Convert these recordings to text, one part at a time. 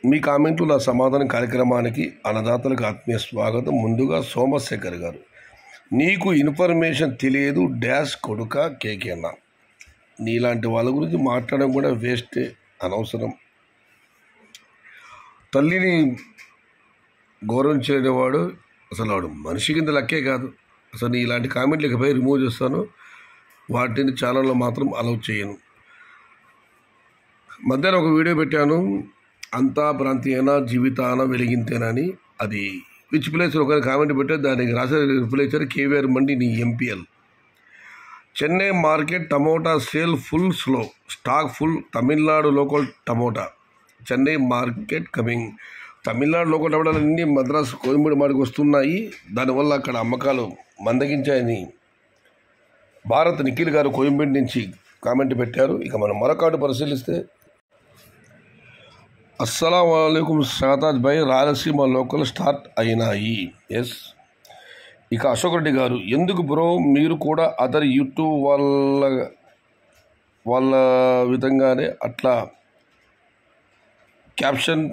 మీ కామెంట్లు నా సమాధానం కార్యక్రమానికి అన్నదాతలకు ఆత్మీయ స్వాగతం. ముందుగా సోమశేఖర్ గారు, నీకు ఇన్ఫర్మేషన్ తెలియదు డాష్ కొడుక కేకేనా. నీలాంటి వాళ్ళ గురించి మాట్లాడడం కూడా వేస్టే, అనవసరం. తల్లిని గౌరవించేవాడు అసలు వాడు మనిషి కింద లెక్కే కాదు. అసలు ఇలాంటి కామెంట్లు ఇకపై రిమూవ్ చేస్తాను. వాటిని ఛానల్లో మాత్రం అలౌ చేయను. మధ్యాహ్నం ఒక వీడియో పెట్టాను, అంతా ప్రాంతీయన జీవితాన వెలిగింతేనని. అది విచ్ ప్లేస్ ఒకరి కామెంట్ పెట్టే దానికి రాసే రిప్లై ఇచ్చారు, కేవీఆర్ మండి నీ MPL. Chennai market tomato sale full slow, stock full. Tamil Nadu local tomato, Chennai market coming. Tamil Nadu local టమోటాలన్నీ మద్రాసు కోయంబేడు మార్కెట్కి వస్తున్నాయి. దానివల్ల అక్కడ అమ్మకాలు మందగించాయని భారత్ నిఖిల్ గారు కోయంబేడు నుంచి కామెంట్ పెట్టారు. ఇక మనం మరొకటి పరిశీలిస్తే, అస్సలం వాలేకుమ్ షాతాజ్ భాయ్, రాయలసీమ లోకల్ స్టార్ట్ అయినాయి. ఎస్. ఇక అశోక్ రెడ్డి గారు, ఎందుకు బ్రో మీరు కూడా అదర్ యూట్యూబ్ వాళ్ళ విధంగానే అట్లా క్యాప్షన్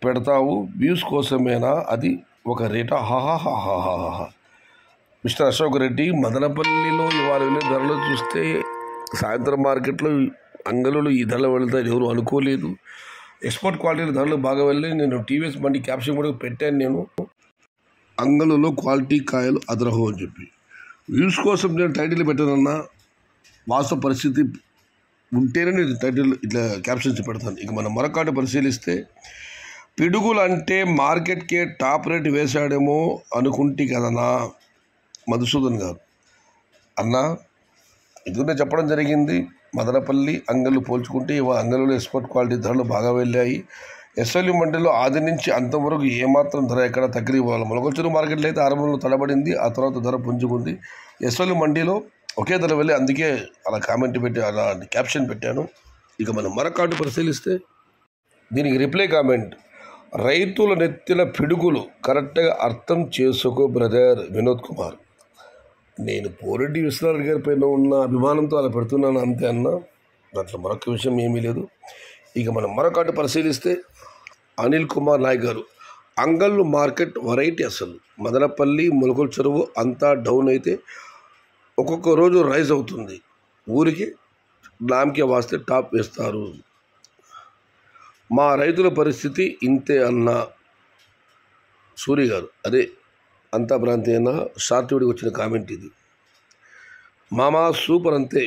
పెడతావు, వ్యూస్ కోసమేనా? అది ఒక రేటా? హాహాహాహాహా. మిస్టర్ అశోక్ రెడ్డి, మదనపల్లిలో ఇవాళ వెళ్ళే ధరలు చూస్తే సాయంత్రం మార్కెట్లో అంగళ్ళు ఈ ధరలు వెళ్తాయి ఎవరు అనుకోలేదు. ఎక్స్పోర్ట్ క్వాలిటీల ధరలు బాగా వెళ్ళి నేను టీవీఎస్ బండి క్యాప్షన్ కూడా పెట్టాను. నేను అంగళ్ళలో క్వాలిటీ కాయలు అదరహో అని చెప్పి వ్యూస్ కోసం నేను టైటిల్ పెట్టానన్నా. వాస్తవ పరిస్థితి ఉంటేనే నేను టైటిల్ ఇట్లా క్యాప్షన్స్ పెడతాను. ఇక మనం మరొకటి పరిశీలిస్తే, పిడుగులు అంటే మార్కెట్కే టాప్ రేట్ వేశాడేమో అనుకుంటే కదనా మధుసూదన్ గారు. అన్నా, ఇదినే చెప్పడం జరిగింది. మదనపల్లి అంగళ్ళు పోల్చుకుంటే ఇవాళ అంగళ్ళలో ఎక్స్పోర్ట్ క్వాలిటీ ధరలు బాగా వెళ్ళాయి. ఎస్ఎల్యూ మండలిలో ఆది నుంచి అంతవరకు ఏమాత్రం ధర ఎక్కడ తగ్గదు. ఇవాళ మొలకొల్చూరు మార్కెట్లో అయితే ఆరంభంలో తడబడింది, ఆ తర్వాత ధర పుంజుకుంది. ఎస్ఎల్యూ మండీలో ఒకే ధర వెళ్ళి, అందుకే అలా కామెంట్ పెట్టి అలా క్యాప్షన్ పెట్టాను. ఇక మనం మరొకటి పరిశీలిస్తే, దీనికి రిప్లై కామెంట్, రైతుల నెత్తిన పిడుగులు కరెక్ట్గా అర్థం చేసుకో బ్రదర్ వినోద్ కుమార్. నేను పోరెడ్డి విశ్వనాథ్ గారి పైన ఉన్న అభిమానంతో అలా పెడుతున్నాను అంతే అన్న, దాంట్లో మరొక విషయం ఏమీ లేదు. ఇక మనం మరొకటి పరిశీలిస్తే, అనిల్ కుమార్ నాయక్ గారు, అంగళ్ళు మార్కెట్ వెరైటీ అసలు. మదనపల్లి ములకల చెరువు అంతా డౌన్ అయితే ఒక్కొక్క రోజు రైజ్ అవుతుంది. ఊరికి నామకే వాస్తే టాప్ వేస్తారు. మా రైతుల పరిస్థితి ఇంతే అన్న సూరి గారు. అదే అంతా ప్రాంతీయన షార్ట్ వీడియోకి వచ్చిన కామెంట్ ఇది. మామా సూపర్ అంతే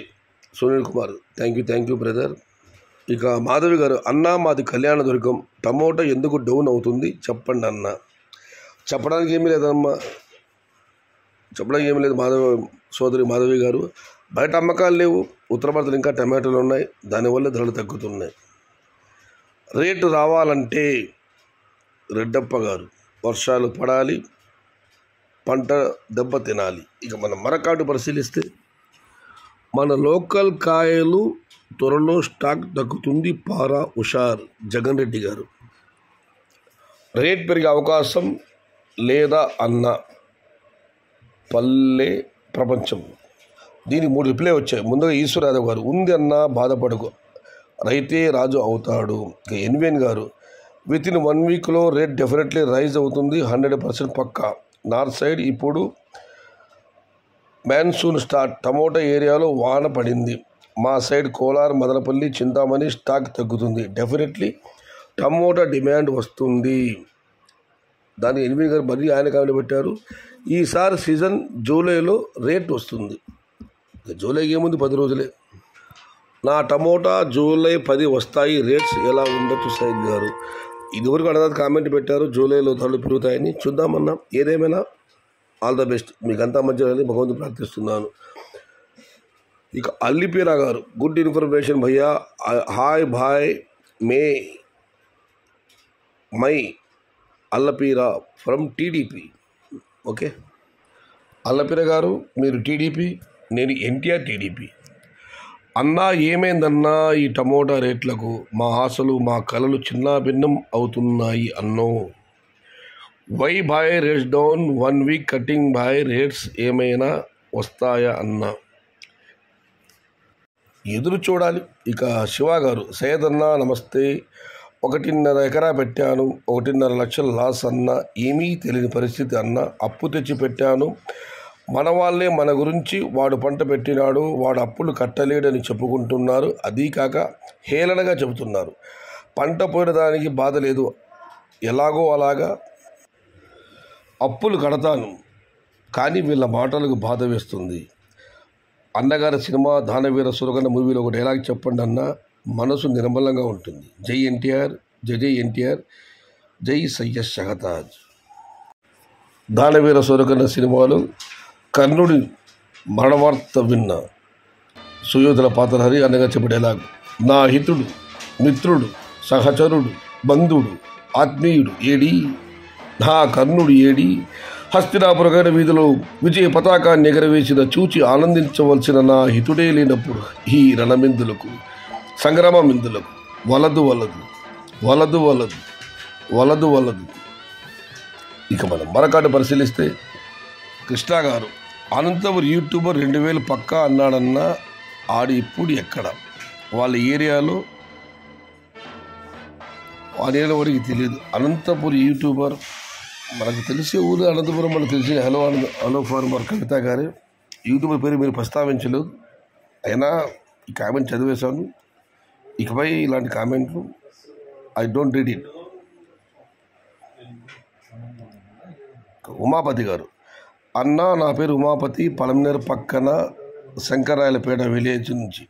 Sunil Kumar, thank you brother. ఇక మాధవి గారు, అన్నా మాది కళ్యాణదుర్గం, టమోటా ఎందుకు డౌన్ అవుతుంది చెప్పండి అన్న. చెప్పడానికి ఏమీ లేదమ్మా, చెప్పడానికి ఏమీ లేదు సోదరి మాధవి గారు. బయట అమ్మకాలు లేవు, ఉత్తర భారతలో ఇంకా టమాటాలు ఉన్నాయి, దానివల్ల ధరలు తగ్గుతున్నాయి. రేటు రావాలంటే రెడ్డప్ప గారు, వర్షాలు పడాలి, పంట దెబ్బ తినాలి. ఇక మనం మరొకటి పరిశీలిస్తే, మన లోకల్ కాయలు త్వరలో స్టాక్ తగ్గుతుంది, పారా ఉషార్ జగన్ రెడ్డి గారు. రేట్ పెరిగే అవకాశం లేదా అన్న పల్లె ప్రపంచం. దీనికి 3 రిప్లై వచ్చాయి. ముందుగా ఈశ్వర్ యాదవ్ గారు, ఉంది అన్న బాధపడకు, రైతే రాజు అవుతాడు. ఇక ఎన్విఎన్ గారు, విత్ ఇన్ 1 వీక్లో రేట్ డెఫినెట్లీ రైజ్ అవుతుంది, 100% పక్కా. నార్త్ సైడ్ ఇప్పుడు మాన్సూన్ స్టార్ట్, టమోటా ఏరియాలో వాన పడింది. మా సైడ్ కోలార్, మదనపల్లి, చింతామణి స్టాక్ తగ్గుతుంది, డెఫినెట్లీ టమోటా డిమాండ్ వస్తుంది. దాన్ని ఎన్వి గారు మరీ ఆయన కామెంట్ పెట్టారు. ఈసారి సీజన్ జూలైలో రేట్ వస్తుంది. జూలైకి ఏముంది, 10 రోజులే. నా టమోటా జూలై 10 వస్తాయి, రేట్స్ ఎలా ఉండొచ్చు సైద్ గారు. ఇదివరకు అన్నదాత కామెంట్ పెట్టారు జూలైలో ధరలు పెరుగుతాయని, చూద్దామన్నా. ఏదేమైనా ఆల్ ద బెస్ట్, మీకంతా మంచిదని భగవంతుడు ప్రార్థిస్తున్నాను. ఇక అల్లిపీరా గారు, గుడ్ ఇన్ఫర్మేషన్ భయ్యా, హాయ్ భాయ్ my Allapeera from TDP. Okay Allapeera గారు, మీరు టీడీపీ, నేను ఎన్టీఆర్ టీడీపీ. అన్నా ఏమైందన్నా ఈ టమోటా రేట్లకు? మా ఆశలు మా కలలు చిన్నాభిన్నం అవుతున్నాయి అన్నో. వై భాయ్ రేట్స్ డౌన్ 1 వీక్ కటింగ్ భాయ్, రేట్స్ ఏమైనా వస్తాయా అన్న? ఎదురు చూడాలి. ఇక శివ గారు, సయ్యద్ అన్న నమస్తే, 1.5 ఎకరా పెట్టాను, 1.5 లక్షల లాస్ అన్న, ఏమీ తెలియని పరిస్థితి అన్న, అప్పు తెచ్చి పెట్టాను, మన వాళ్ళే మన గురించి వాడు పంట పెట్టినాడు, వాడు అప్పులు కట్టలేడని చెప్పుకుంటున్నారు. అదీ కాక హేళనగా చెబుతున్నారు. పంట పోయిన దానికి బాధ లేదు, ఎలాగో అలాగా అప్పులు కడతాను, కానీ వీళ్ళ మాటలకు బాధ వేస్తుంది. అన్నగారి సినిమా దానవీర సురగణ మూవీలో ఒక డైలాగ్ చెప్పండి అన్న, మనసు నిర్మలంగా ఉంటుంది. జై ఎన్టీఆర్, జై జై ఎన్టీఆర్, జై సయ్యద్ షహతాజ్. దానవీర సురగణ సినిమాలో కర్ణుడి మరణవార్త విన్న సుయోధన పాత్రధారి అన్నగా చెప్పే డైలాగ్, నా హితుడు, మిత్రుడు, సహచరుడు, బంధువుడు, ఆత్మీయుడు ఏడి, నా కర్ణుడు ఏడి. హస్తినాపురగైన వీధిలో విజయ పతాకాన్ని ఎగరవేసిన చూచి ఆనందించవలసిన నా హితుడే లేనప్పుడు ఈ రణమిందులకు, సంగ్రామమిందులకు వలదు వలదు వలదు వలదు వలదు వలదు. ఇక మనం మరొకటి పరిశీలిస్తే, కృష్ణ గారు అనంతపురం యూట్యూబర్ 2000 పక్కా అన్నాడన్న, ఆడు ఇప్పుడు ఎక్కడ? వాళ్ళ ఏరియాలో వరకు తెలియదు. అనంతపురం యూట్యూబర్ మనకు తెలిసే ఊరు అనంతపురం, మనకు తెలిసిన హలో ఫార్మర్ కవిత గారు యూట్యూబర్ పేరు మీరు ప్రస్తావించలేదు. అయినా ఈ కామెంట్ చదివేశాను. ఇకపై ఇలాంటి కామెంట్లు I don't read it. Umapathi గారు, అన్న నా పేరు ఉమాపతి, పలమనేరు పక్కన శంకరాయలపేట విలేజ్ నుంచి.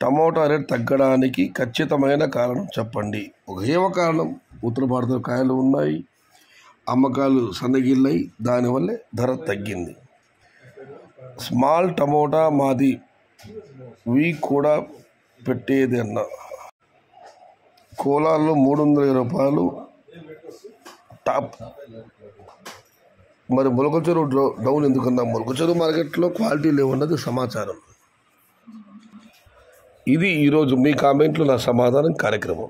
టమోటా రేట్ తగ్గడానికి ఖచ్చితమైన కారణం చెప్పండి. ఒకే ఒక కారణం, ఉత్తర భారతీయ కాయలు ఉన్నాయి, అమ్మకాలు సన్నగిల్లాయి, దానివల్లే ధర తగ్గింది. స్మాల్ టమోటా మాది కూడా పెట్టేది అన్న, కోలాల్లో 320 రూపాయలు టాప్. మరి మొలకచెరువు డౌన్ ఎందుకన్నా? మొలకచెరువు మార్కెట్లో క్వాలిటీ లేవన్నది సమాచారం. ఇది ఈరోజు మీ కామెంట్లు నా సమాధానం కార్యక్రమం.